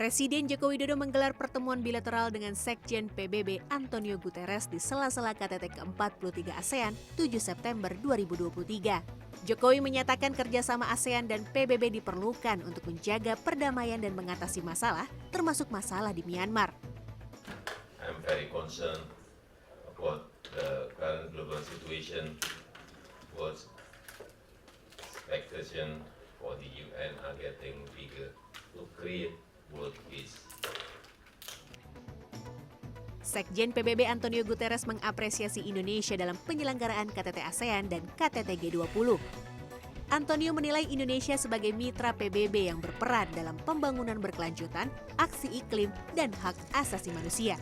Presiden Joko Widodo menggelar pertemuan bilateral dengan Sekjen PBB António Guterres di sela-sela KTT ke-43 ASEAN 7 September 2023. Jokowi menyatakan kerjasama ASEAN dan PBB diperlukan untuk menjaga perdamaian dan mengatasi masalah, termasuk masalah di Myanmar. I'm very concerned about the current global situation. What expectations for the UN are getting bigger to create world peace. Sekjen PBB António Guterres mengapresiasi Indonesia dalam penyelenggaraan KTT ASEAN dan KTT G20. António menilai Indonesia sebagai mitra PBB yang berperan dalam pembangunan berkelanjutan, aksi iklim, dan hak asasi manusia.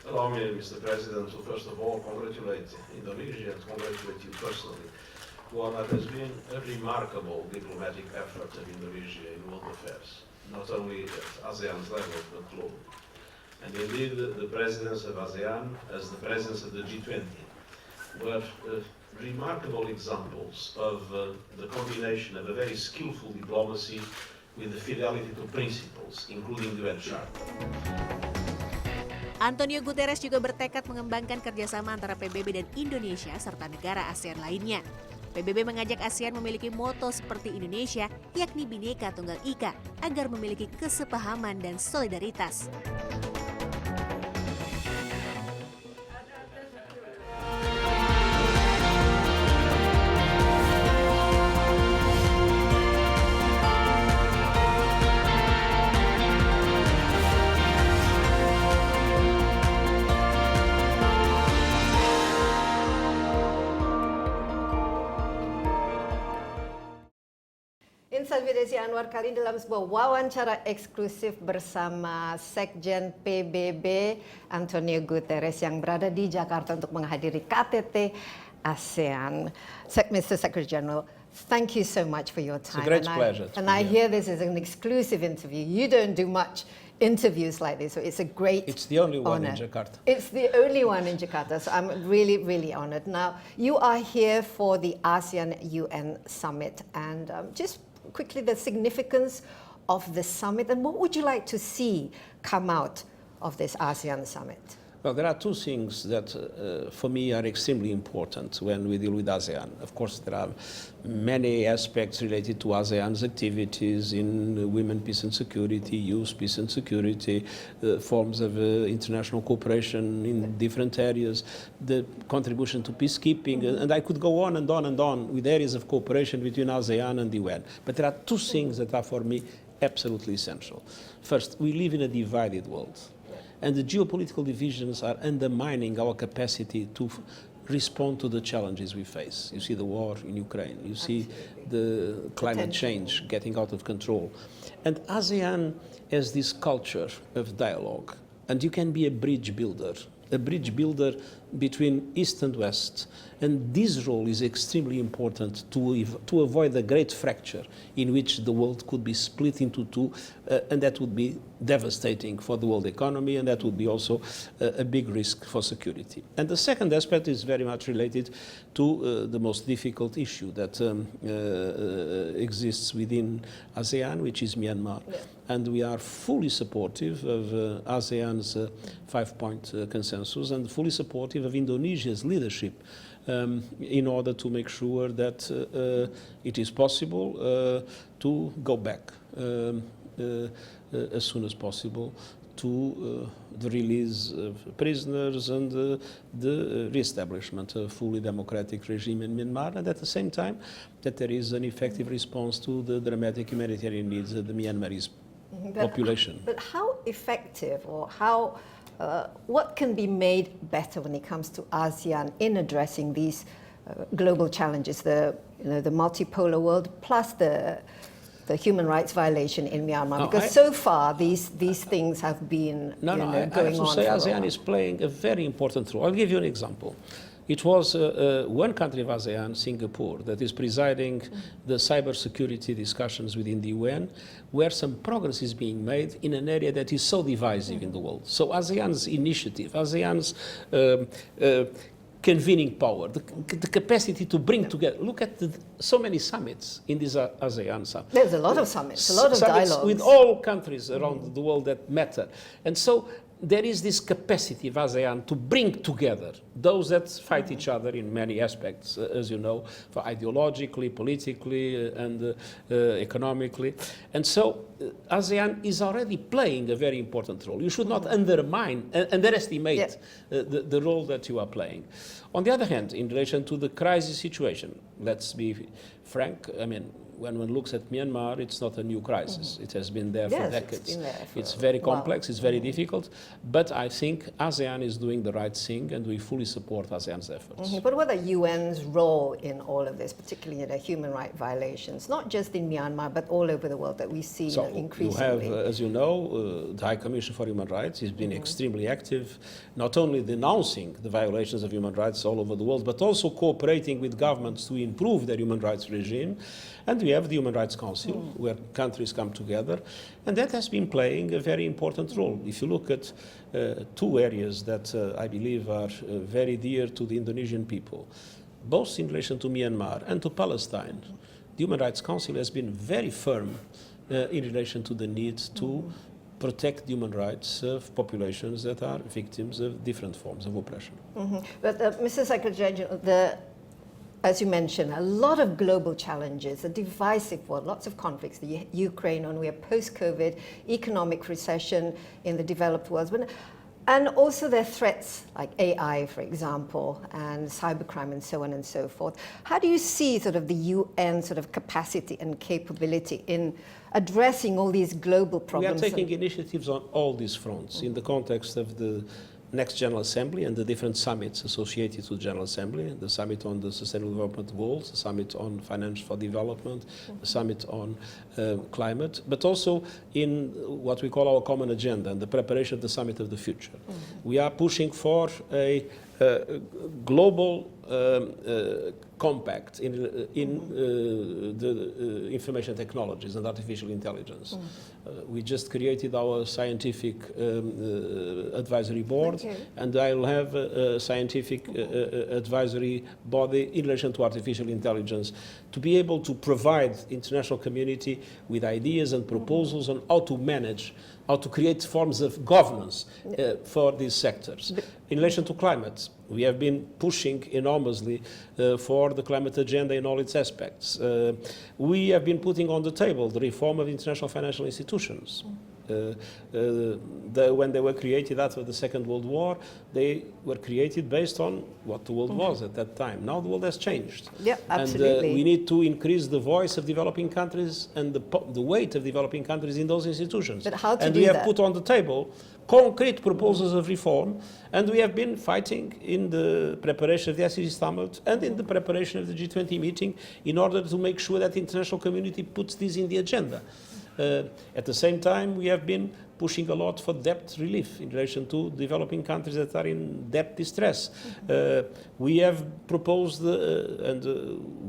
Allow me, Mr. President, to first of all congratulate Indonesia and congratulate you personally on what has been a remarkable diplomatic effort of Indonesia in world affairs, not only at ASEAN's level, but globally. And indeed, the presidents of ASEAN, as the presidents of the G20, were remarkable examples of the combination of a very skillful diplomacy with the fidelity to principles, including the UN Charter. António Guterres juga bertekad mengembangkan kerjasama antara PBB dan Indonesia serta negara ASEAN lainnya. PBB mengajak ASEAN memiliki moto seperti Indonesia, yakni Bhinneka Tunggal Ika, agar memiliki kesepahaman dan solidaritas. Insight with Desi Anwar kali ini dalam sebuah wawancara eksklusif bersama Sekjen PBB António Guterres yang berada di Jakarta untuk menghadiri KTT ASEAN. Mr. Secretary General, thank you so much for your time. It's a great pleasure. And I hear this is an exclusive interview. You don't do much interviews like this, so it's a great It's the only one honor. in Jakarta. It's the only one in Jakarta, so I'm really, really honored. Now, you are here for the ASEAN-UN Summit, and just quickly the significance of the summit, and what would you like to see come out of this ASEAN Summit? Well, there are two things that, for me, are extremely important when we deal with ASEAN. Of course, there are many aspects related to ASEAN's activities in women, peace and security, youth, peace and security, forms of international cooperation in different areas, the contribution to peacekeeping, and I could go on and on and on with areas of cooperation between ASEAN and the UN. But there are two things that are, for me, absolutely essential. First, we live in a divided world. And the geopolitical divisions are undermining our capacity to respond to the challenges we face. You see the war in Ukraine, you see the climate change getting out of control. And ASEAN has this culture of dialogue, and you can be a bridge builder between East and West. And this role is extremely important to avoid the great fracture in which the world could be split into two, and that would be devastating for the world economy, and that would be also a big risk for security. And the second aspect is very much related to the most difficult issue that exists within ASEAN, which is Myanmar. Yeah. And we are fully supportive of ASEAN's five-point consensus and fully supportive of Indonesia's leadership in order to make sure that it is possible to go back as soon as possible to the release of prisoners and the re-establishment of a fully democratic regime in Myanmar, and at the same time that there is an effective response to the dramatic humanitarian needs of the Myanmarese population. But how effective, or how what can be made better when it comes to ASEAN in addressing these global challenges, the multipolar world plus the human rights violation in Myanmar? Because so far these things have been going on. I have to say ASEAN is playing a very important role. I'll give you an example. It was one country of ASEAN, Singapore, that is presiding the cybersecurity discussions within the UN, where some progress is being made in an area that is so divisive in the world. So ASEAN's initiative, ASEAN's convening power, the capacity to bring together. Look at so many summits in this ASEAN summit. There's a lot of summits, a lot of summits dialogues. with all countries around the world that matter. And so there is this capacity of ASEAN to bring together those that fight each other in many aspects, as you know, for ideologically, politically, and economically. And so ASEAN is already playing a very important role. You should not underestimate the role that you are playing. On the other hand, in relation to the crisis situation, let's be frank, I mean, when one looks at Myanmar, it's not a new crisis. It has been there for decades. It's very complex, it's very difficult, but I think ASEAN is doing the right thing, and we fully support ASEAN's efforts. But what are UN's role in all of this, particularly in the human rights violations, not just in Myanmar, but all over the world that we see increasingly? You have, as you know, the High Commission for Human Rights has been extremely active, not only denouncing the violations of human rights all over the world, but also cooperating with governments to improve their human rights regime. And we have the Human Rights Council, where countries come together, and that has been playing a very important role. If you look at two areas that I believe are very dear to the Indonesian people, both in relation to Myanmar and to Palestine, the Human Rights Council has been very firm in relation to the need to protect human rights of populations that are victims of different forms of oppression. But Mr. Secretary General, as you mentioned, a lot of global challenges, a divisive world, lots of conflicts, the Ukraine, and we have post-COVID, economic recession in the developed world, and also there are threats like AI, for example, and cybercrime and so on and so forth. How do you see sort of the UN sort of capacity and capability in addressing all these global problems? We are taking initiatives on all these fronts in the context of the next General Assembly and the different summits associated to the General Assembly, the summit on the Sustainable Development Goals, the summit on finance for development, the summit on climate, but also in what we call our common agenda and the preparation of the summit of the future. We are pushing for a global compact in the information technologies and artificial intelligence. We just created our scientific advisory board, and I will have a scientific advisory body in relation to artificial intelligence to be able to provide international community with ideas and proposals on how to manage, how to create forms of governance for these sectors. In relation to climate, we have been pushing enormously for the climate agenda in all its aspects. We have been putting on the table the reform of international financial institutions. When they were created after the Second World War, they were created based on what the world was at that time. Now the world has changed. Yeah, absolutely. And we need to increase the voice of developing countries and the weight of developing countries in those institutions. But how to and do we have that? put on the table concrete proposals of reform, and we have been fighting in the preparation of the ICC summit and in the preparation of the G20 meeting in order to make sure that the international community puts this in the agenda. At the same time, we have been pushing a lot for debt relief in relation to developing countries that are in debt distress. We have proposed, and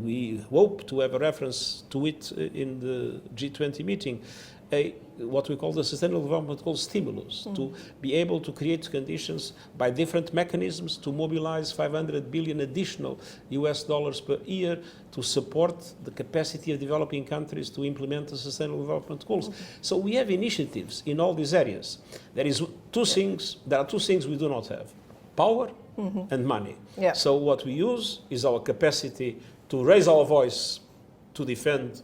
we hope to have a reference to it in the G20 meeting, what we call the Sustainable Development Goals stimulus, to be able to create conditions by different mechanisms to mobilize 500 billion additional US dollars per year to support the capacity of developing countries to implement the Sustainable Development Goals. So we have initiatives in all these areas. There are two things we do not have: power and money. Yeah. So what we use is our capacity to raise our voice to defend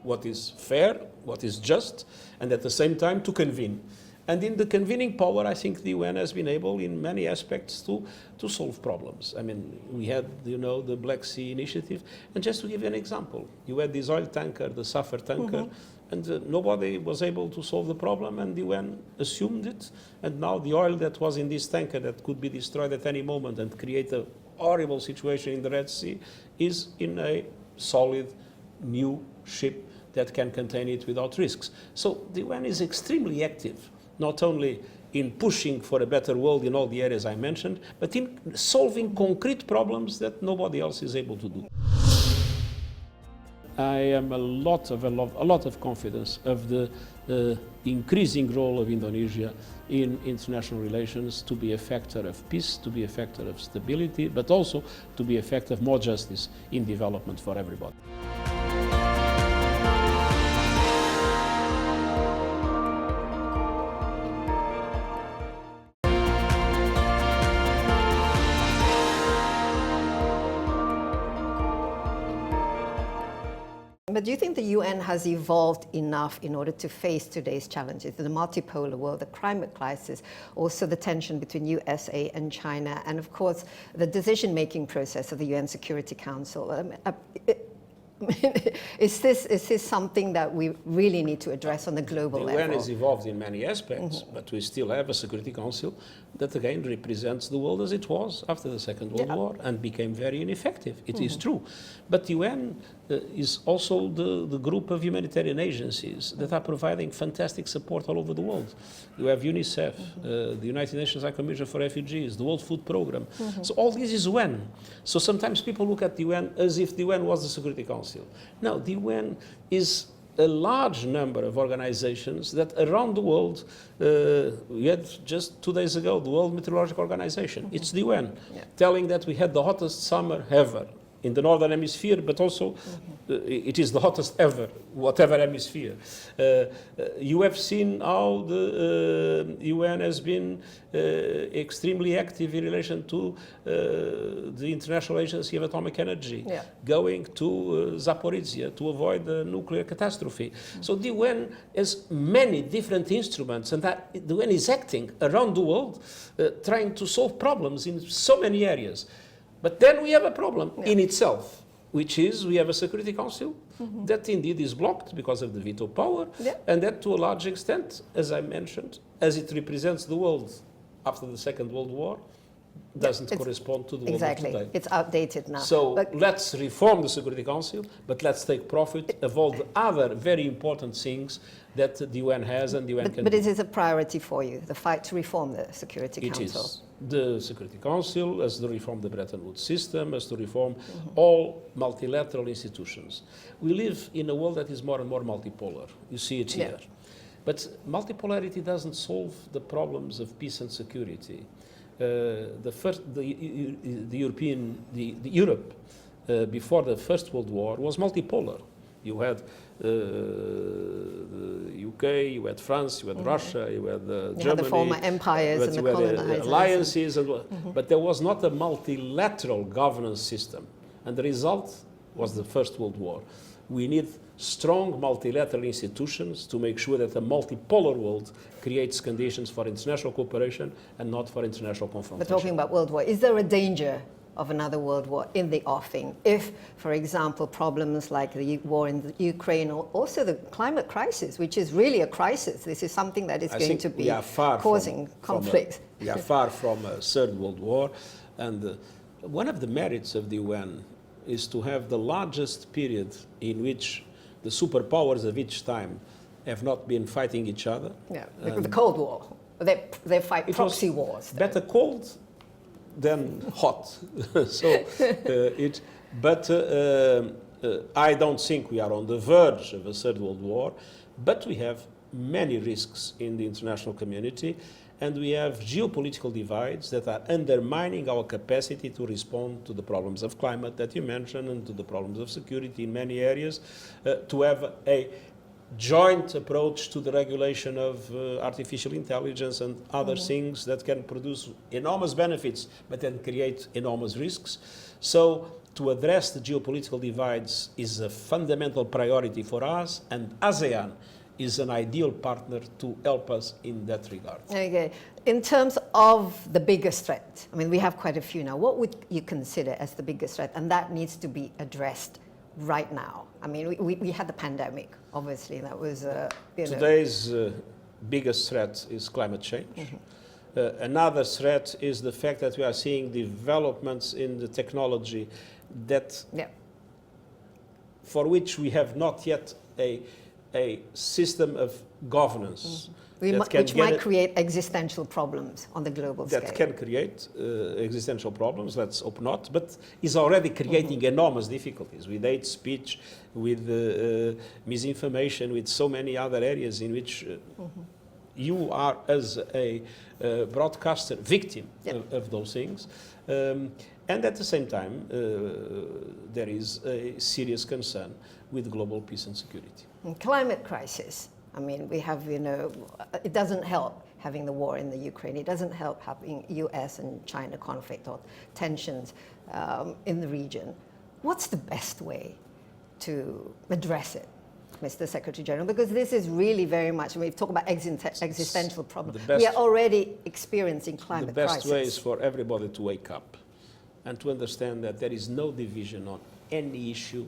what is fair, what is just, and at the same time to convene. And in the convening power, I think the UN has been able in many aspects to solve problems. I mean, we had, the Black Sea Initiative, and just to give you an example, you had this oil tanker, the Safar tanker, and nobody was able to solve the problem, and the UN assumed it, and now the oil that was in this tanker that could be destroyed at any moment and create a horrible situation in the Red Sea is in a solid new ship that can contain it without risks. So the UN is extremely active, not only in pushing for a better world in all the areas I mentioned, but in solving concrete problems that nobody else is able to do. I am a lot of confidence of the increasing role of Indonesia in international relations to be a factor of peace, to be a factor of stability, but also to be a factor of more justice in development for everybody. But do you think the UN has evolved enough in order to face today's challenges, the multipolar world, the climate crisis, also the tension between USA and China, and of course the decision-making process of the UN Security Council? Is this something that we really need to address on the global level? The UN has evolved in many aspects, but we still have a Security Council that again represents the world as it was after the Second World War and became very ineffective. It is true. But the UN is also the group of humanitarian agencies that are providing fantastic support all over the world. You have UNICEF, the United Nations High Commission for Refugees, the World Food Programme. So all this is UN. So sometimes people look at the UN as if the UN was the Security Council. No, the UN is a large number of organizations that around the world, we had just 2 days ago, the World Meteorological Organization. It's the UN, telling that we had the hottest summer ever in the Northern Hemisphere, but also it is the hottest ever, whatever hemisphere. You have seen how the UN has been extremely active in relation to the International Agency of Atomic Energy, going to Zaporizhia to avoid the nuclear catastrophe. So the UN has many different instruments, and that the UN is acting around the world, trying to solve problems in so many areas. But then we have a problem in itself, which is we have a Security Council that indeed is blocked because of the veto power, and that to a large extent, as I mentioned, as it represents the world after the Second World War, doesn't correspond to the world of today. It's outdated now. So let's reform the Security Council, but let's take profit of all the other very important things that the UN has and the UN can do. But it is a priority for you, the fight to reform the Security Council. It is. The Security Council has to reform the Bretton Woods system, has to reform all multilateral institutions. We live in a world that is more and more multipolar. You see it here. But multipolarity doesn't solve the problems of peace and security. Europe before the First World War was multipolar. You had the UK, you had France, you had Russia, you had Germany. You had the former empires and the colonizers. Alliances, but there was not a multilateral governance system. And the result was the First World War. We need strong multilateral institutions to make sure that a multipolar world creates conditions for international cooperation and not for international confrontation. But talking about World War, is there a danger of another world war in the offing if, for example, problems like the war in Ukraine or also the climate crisis, which is really a crisis, this is something that is going to be causing conflict. We are far from a third world war, and one of the merits of the UN is to have the largest period in which the superpowers of each time have not been fighting each other. The Cold War, they fight proxy wars. Better cold than hot. I don't think we are on the verge of a third world war, but we have many risks in the international community, and we have geopolitical divides that are undermining our capacity to respond to the problems of climate that you mentioned and to the problems of security in many areas, to have a joint approach to the regulation of artificial intelligence and other things that can produce enormous benefits but then create enormous risks. So to address the geopolitical divides is a fundamental priority for us, and ASEAN is an ideal partner to help us in that regard. Okay. In terms of the biggest threat, I mean, we have quite a few now. What would you consider as the biggest threat? And that needs to be addressed right now. I mean, we had the pandemic, obviously. That was, Today's biggest threat is climate change. Another threat is the fact that we are seeing developments in the technology that, for which we have not yet a system of governance. Which might create existential problems on the global scale. That can create existential problems, let's hope not, but is already creating enormous difficulties with hate speech, with misinformation, with so many other areas in which you are, as a broadcaster, victim of those things. And at the same time, there is a serious concern with global peace and security. And climate crisis. I mean, we have, it doesn't help having the war in the Ukraine. It doesn't help having US and China conflict or tensions in the region. What's the best way to address it, Mr. Secretary General? Because this is really very much, when we talk about existential problems, we are already experiencing climate crisis. The best way is for everybody to wake up and to understand that there is no division on any issue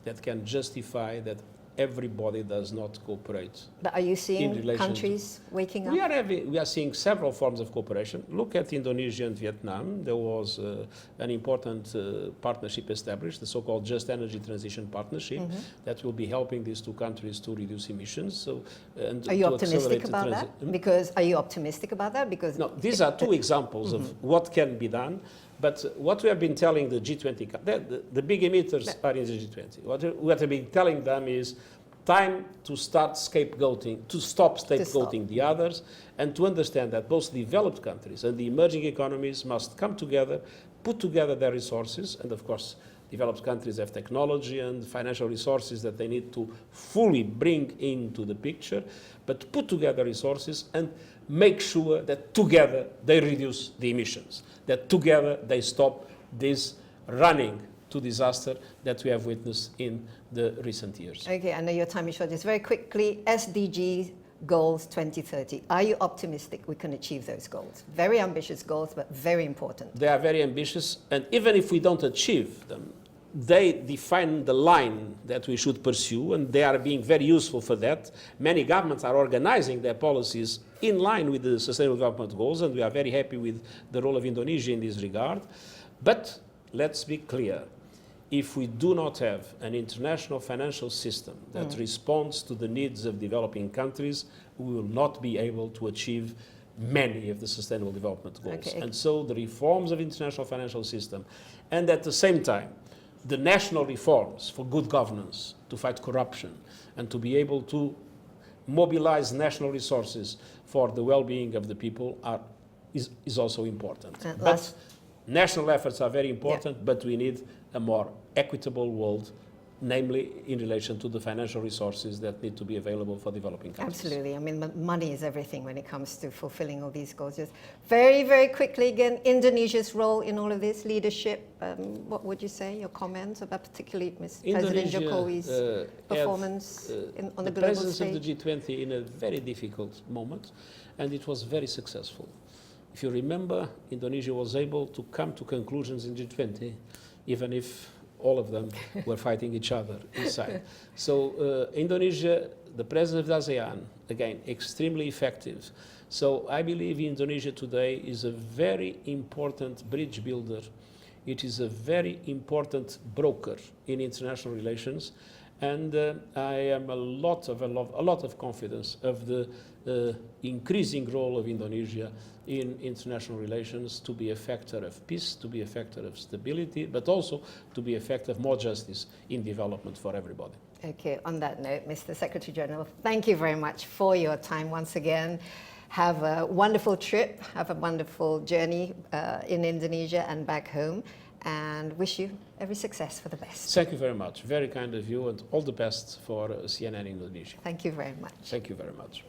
that can justify that everybody does not cooperate. But are you seeing countries waking up? We are seeing several forms of cooperation. Look at Indonesia and Vietnam. There was an important partnership established, the so-called Just Energy Transition Partnership, that will be helping these two countries to reduce emissions. So, and are you optimistic about that? Because are you optimistic about that? Because no, these are two examples of what can be done. But what we have been telling the G20, the big emitters are in the G20. What we have been telling them is time to start scapegoating, to stop scapegoating the others, and to understand that both developed countries and the emerging economies must come together, put together their resources, and of course, developed countries have technology and financial resources that they need to fully bring into the picture, but put together resources and make sure that together they reduce the emissions, that together they stop this running to disaster that we have witnessed in the recent years. Okay, I know your time is short. Just very quickly, SDG goals 2030. Are you optimistic we can achieve those goals? Very ambitious goals, but very important. They are very ambitious, and even if we don't achieve them, they define the line that we should pursue, and they are being very useful for that. Many governments are organizing their policies in line with the Sustainable Development Goals, and we are very happy with the role of Indonesia in this regard. But let's be clear. If we do not have an international financial system that responds to the needs of developing countries, we will not be able to achieve many of the Sustainable Development Goals. Okay. And so the reforms of international financial system, and at the same time, the national reforms for good governance, to fight corruption, and to be able to mobilize national resources for the well-being of the people is also important. But national efforts are very important, but we need a more equitable world, namely in relation to the financial resources that need to be available for developing countries. Absolutely. I mean, money is everything when it comes to fulfilling all these goals. Just very, very quickly, again, Indonesia's role in all of this, leadership, what would you say, your comments about particularly President Jokowi's performance on the global stage? The presence of the G20 in a very difficult moment, and it was very successful. If you remember, Indonesia was able to come to conclusions in G20, even if all of them were fighting each other inside. So Indonesia, the president of the ASEAN, again, extremely effective. So I believe Indonesia today is a very important bridge builder. It is a very important broker in international relations. And I am a lot of confidence of the increasing role of Indonesia in international relations to be a factor of peace, to be a factor of stability, but also to be a factor of more justice in development for everybody. Okay, on that note, Mr. Secretary General, thank you very much for your time once again. Have a wonderful trip, have a wonderful journey in Indonesia and back home, and wish you every success for the best. Thank you very much. Very kind of you, and all the best for CNN Indonesia. Thank you very much. Thank you very much.